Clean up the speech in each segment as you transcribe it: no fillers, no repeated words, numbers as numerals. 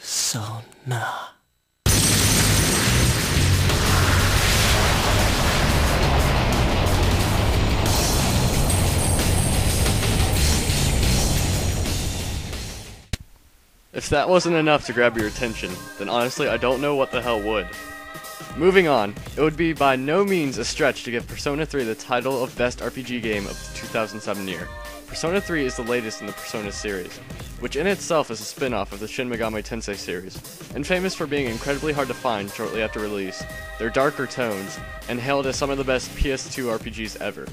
Persona. If that wasn't enough to grab your attention, then honestly I don't know what the hell would. Moving on, it would be by no means a stretch to give Persona 3 the title of Best RPG Game of the 2007 year. Persona 3 is the latest in the Persona series, which in itself is a spin-off of the Shin Megami Tensei series, and famous for being incredibly hard to find shortly after release, their darker tones, and hailed as some of the best PS2 RPGs ever.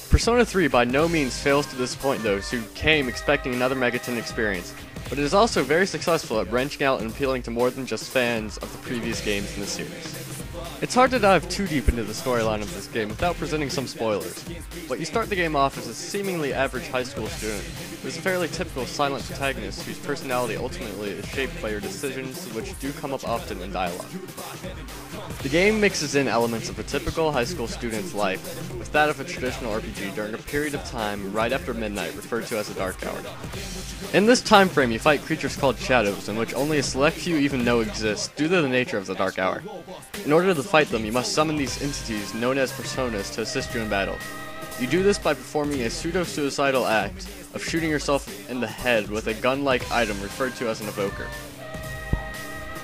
Persona 3 by no means fails to disappoint those who came expecting another Megaton experience, but it is also very successful at branching out and appealing to more than just fans of the previous games in the series. It's hard to dive too deep into the storyline of this game without presenting some spoilers, but you start the game off as a seemingly average high school student who is a fairly typical silent protagonist whose personality ultimately is shaped by your decisions, which do come up often in dialogue. The game mixes in elements of a typical high school student's life with that of a traditional RPG during a period of time right after midnight referred to as a dark hour. In this time frame, you fight creatures called shadows, in which only a select few even know exist due to the nature of the dark hour. In order to fight them, you must summon these entities known as personas to assist you in battle. You do this by performing a pseudo-suicidal act of shooting yourself in the head with a gun-like item referred to as an evoker.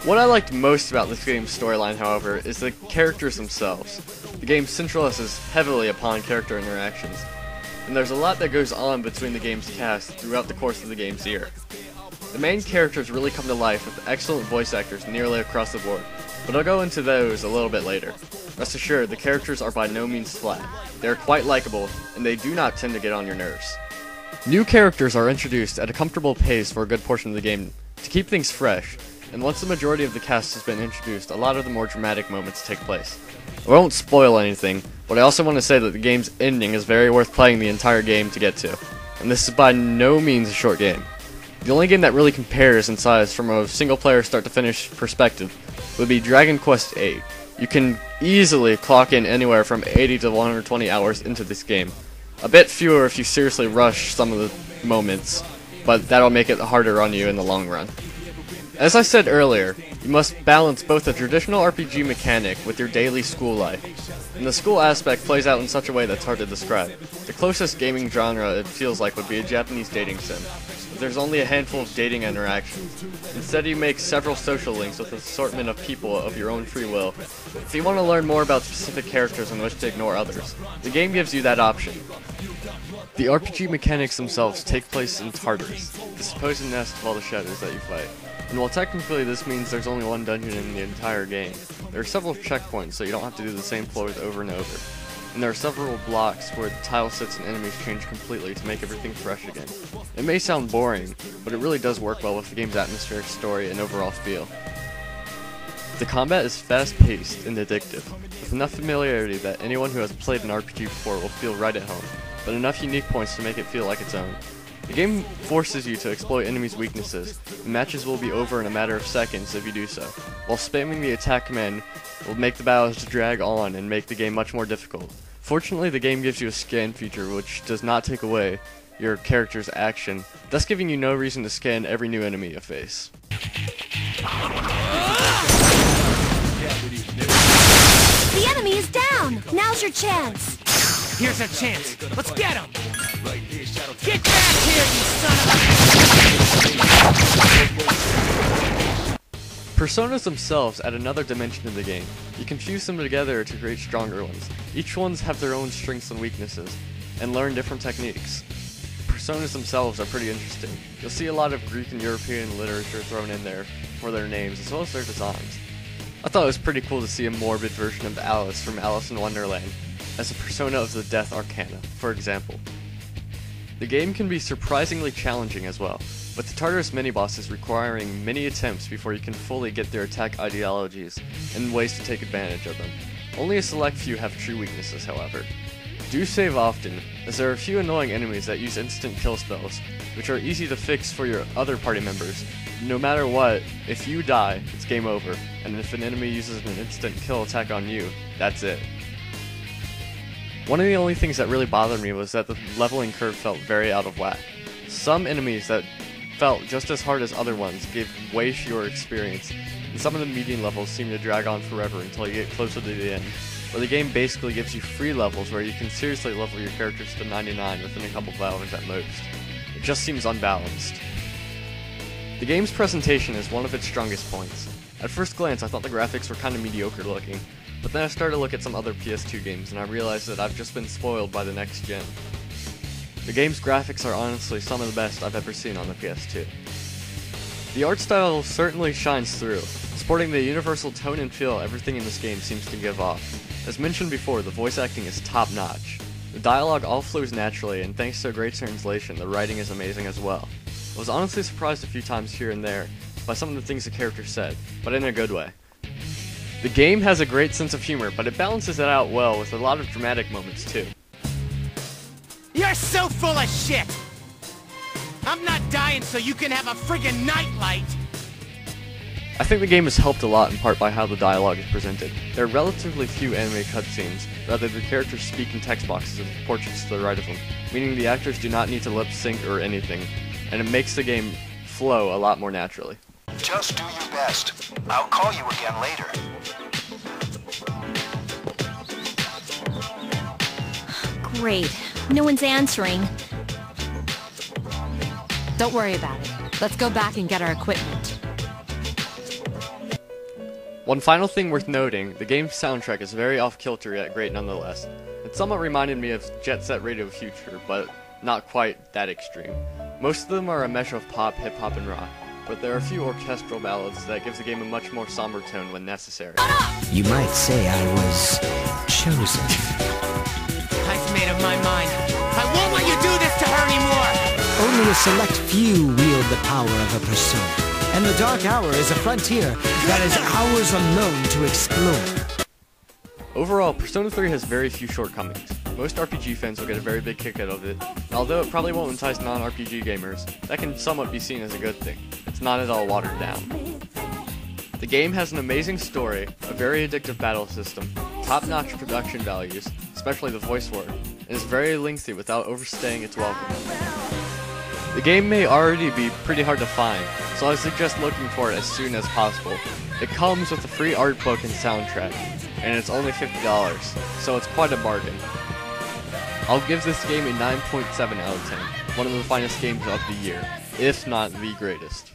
What I liked most about this game's storyline, however, is the characters themselves. The game centralizes heavily upon character interactions, and there's a lot that goes on between the game's cast throughout the course of the game's year. The main characters really come to life with excellent voice actors nearly across the board, but I'll go into those a little bit later. Rest assured, the characters are by no means flat. They are quite likable, and they do not tend to get on your nerves. New characters are introduced at a comfortable pace for a good portion of the game to keep things fresh, and once the majority of the cast has been introduced, a lot of the more dramatic moments take place. I won't spoil anything, but I also want to say that the game's ending is very worth playing the entire game to get to, and this is by no means a short game. The only game that really compares in size from a single-player start-to-finish perspective would be Dragon Quest VIII. You can easily clock in anywhere from 80 to 120 hours into this game. A bit fewer if you seriously rush some of the moments, but that'll make it harder on you in the long run. As I said earlier, you must balance both a traditional RPG mechanic with your daily school life, and the school aspect plays out in such a way that's hard to describe. The closest gaming genre it feels like would be a Japanese dating sim, but there's only a handful of dating interactions. Instead you make several social links with an assortment of people of your own free will. If you want to learn more about specific characters and wish to ignore others, the game gives you that option. The RPG mechanics themselves take place in Tartarus, the supposed nest of all the shadows that you fight. And while technically this means there's only one dungeon in the entire game, there are several checkpoints so you don't have to do the same floors over and over. And there are several blocks where the tile sets and enemies change completely to make everything fresh again. It may sound boring, but it really does work well with the game's atmospheric story and overall feel. The combat is fast-paced and addictive, with enough familiarity that anyone who has played an RPG before will feel right at home, but enough unique points to make it feel like its own. The game forces you to exploit enemies' weaknesses, and matches will be over in a matter of seconds if you do so, while spamming the attack command will make the battles drag on and make the game much more difficult. Fortunately, the game gives you a scan feature which does not take away your character's action, thus giving you no reason to scan every new enemy you face. The enemy is down! Now's your chance! Here's our chance. Let's get him! Get back here, you son of a... Personas themselves add another dimension to the game. You can fuse them together to create stronger ones. Each ones have their own strengths and weaknesses, and learn different techniques. The personas themselves are pretty interesting. You'll see a lot of Greek and European literature thrown in there for their names, as well as their designs. I thought it was pretty cool to see a morbid version of Alice from Alice in Wonderland, as a persona of the Death Arcana, for example. The game can be surprisingly challenging as well, with the Tartarus mini-bosses requiring many attempts before you can fully get their attack ideologies and ways to take advantage of them. Only a select few have true weaknesses, however. Do save often, as there are a few annoying enemies that use instant kill spells, which are easy to fix for your other party members. No matter what, if you die, it's game over, and if an enemy uses an instant kill attack on you, that's it. One of the only things that really bothered me was that the leveling curve felt very out of whack. Some enemies that felt just as hard as other ones, gave way fewer experience, and some of the medium levels seem to drag on forever until you get closer to the end, where the game basically gives you free levels where you can seriously level your characters to 99 within a couple of hours at most. It just seems unbalanced. The game's presentation is one of its strongest points. At first glance, I thought the graphics were kind of mediocre looking, but then I started to look at some other PS2 games and I realized that I've just been spoiled by the next gen. The game's graphics are honestly some of the best I've ever seen on the PS2. The art style certainly shines through, sporting the universal tone and feel everything in this game seems to give off. As mentioned before, the voice acting is top-notch. The dialogue all flows naturally, and thanks to a great translation, the writing is amazing as well. I was honestly surprised a few times here and there by some of the things the character said, but in a good way. The game has a great sense of humor, but it balances it out well with a lot of dramatic moments too. You're so full of shit! I'm not dying so you can have a friggin' nightlight! I think the game is helped a lot in part by how the dialogue is presented. There are relatively few anime cutscenes, rather the characters speak in text boxes and portraits to the right of them, meaning the actors do not need to lip sync or anything, and it makes the game flow a lot more naturally. Just do your best. I'll call you again later. Great. No one's answering. Don't worry about it. Let's go back and get our equipment. One final thing worth noting, the game's soundtrack is very off-kilter yet great nonetheless. It somewhat reminded me of Jet Set Radio Future, but not quite that extreme. Most of them are a mesh of pop, hip-hop, and rock, but there are a few orchestral ballads that gives the game a much more somber tone when necessary. You might say I was chosen. I've made up my mind. I won't let you do this to her anymore! Only a select few wield the power of a persona. And the Dark Hour is a frontier that is ours alone to explore. Overall, Persona 3 has very few shortcomings. Most RPG fans will get a very big kick out of it, and although it probably won't entice non-RPG gamers, that can somewhat be seen as a good thing. It's not at all watered down. The game has an amazing story, a very addictive battle system, top-notch production values, especially the voice work, and is very lengthy without overstaying its welcome. The game may already be pretty hard to find, so I suggest looking for it as soon as possible. It comes with a free art book and soundtrack, and it's only $50, so it's quite a bargain. I'll give this game a 9.7 out of 10, one of the finest games of the year, if not the greatest.